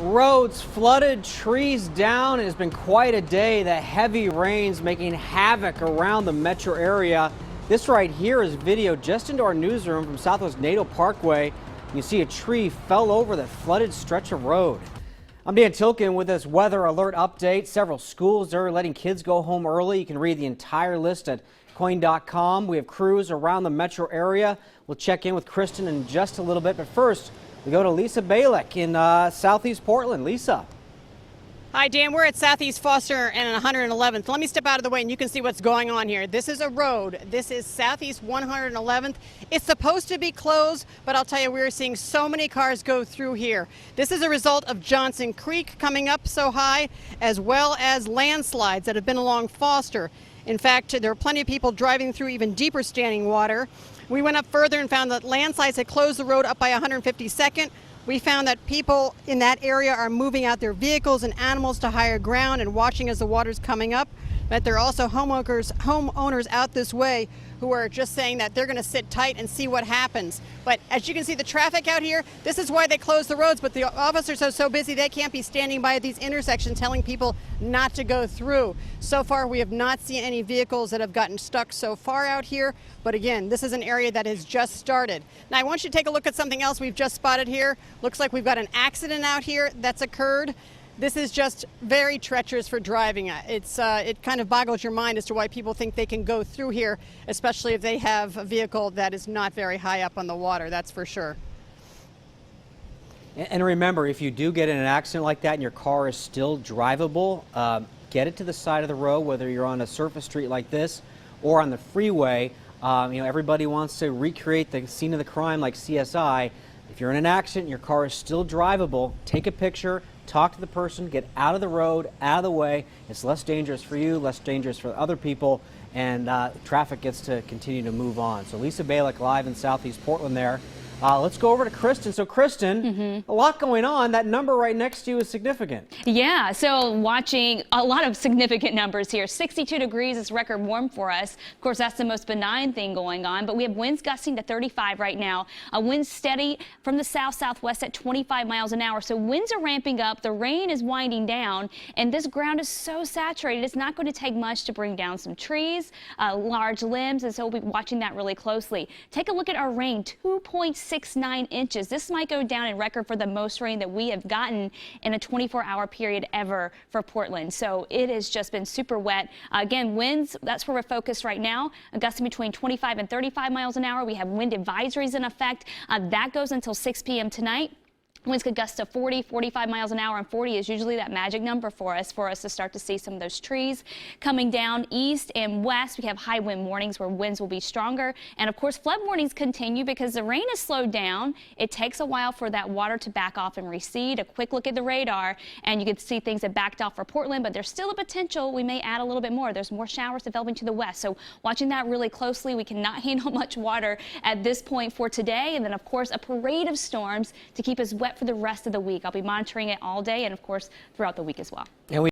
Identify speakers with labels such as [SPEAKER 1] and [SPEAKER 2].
[SPEAKER 1] Roads flooded, trees down. It has been quite a day. The heavy rains making havoc around the metro area. This right here is video just into our newsroom from Southwest Nato Parkway. You see a tree fell over the flooded stretch of road. I'm Dan Tilkin with this weather alert update. Several schools are letting kids go home early. You can read the entire list at coin.com. We have crews around the metro area. We'll check in with Kristen in just a little bit, but first we go to Lisa Balick in Southeast Portland. Lisa.
[SPEAKER 2] Hi, Dan. We're at Southeast Foster and 111th. Let me step out of the way and you can see what's going on here. This is a road. This is Southeast 111th. It's supposed to be closed, but I'll tell you, we're seeing so many cars go through here. This is a result of Johnson Creek coming up so high, as well as landslides that have been along Foster. In fact, there are plenty of people driving through even deeper standing water. We went up further and found that landslides had closed the road up by 152nd. We found that people in that area are moving out their vehicles and animals to higher ground and watching as the water's coming up. But there are also homeowners out this way who are just saying that they're going to sit tight and see what happens. But as you can see, the traffic out here, this is why they close the roads, but the officers are so busy they can't be standing by these intersections telling people not to go through. So far, we have not seen any vehicles that have gotten stuck so far out here. But again, this is an area that has just started. Now, I want you to take a look at something else we've just spotted here. Looks like we've got an accident out here that's occurred. This is just very treacherous for driving. It kind of boggles your mind as to why people think they can go through here, especially if they have a vehicle that is not very high up on the water, that's for sure.
[SPEAKER 1] And remember, if you do get in an accident like that and your car is still drivable, get it to the side of the road, whether you're on a surface street like this or on the freeway. Everybody wants to recreate the scene of the crime like CSI. If you're in an accident and your car is still drivable, take a picture, talk to the person, get out of the road, out of the way. It's less dangerous for you, less dangerous for other people, and traffic gets to continue to move on. So Lisa Balick live in Southeast Portland there. Let's go over to Kristen. So Kristen, a lot going on. That number right next to you is significant.
[SPEAKER 3] Yeah, so watching a lot of significant numbers here. 62 degrees is record warm for us. Of course, that's the most benign thing going on, but we have winds gusting to 35 right now. Winds steady from the south-southwest at 25 miles an hour. So winds are ramping up. The rain is winding down, and this ground is so saturated. It's not going to take much to bring down some trees, large limbs, and so we'll be watching that really closely. Take a look at our rain, 2.69 inches. This might go down in record for the most rain that we have gotten in a 24-hour period ever for Portland. So it has just been super wet. Again, winds, that's where we're focused right now, gusting between 25 and 35 miles an hour. We have wind advisories in effect. That goes until 6 p.m. tonight. Winds could gust to 40, 45 miles an hour, and 40 is usually that magic number for us to start to see some of those trees coming down east and west. We have high wind warnings where winds will be stronger. And of course, flood warnings continue because the rain has slowed down. It takes a while for that water to back off and recede. A quick look at the radar, and you can see things that backed off for Portland, but there's still a potential we may add a little bit more. There's more showers developing to the west. So watching that really closely. We cannot handle much water at this point for today. And then, of course, a parade of storms to keep us wet for the rest of the week. I'll be monitoring it all day and, of course, throughout the week as well.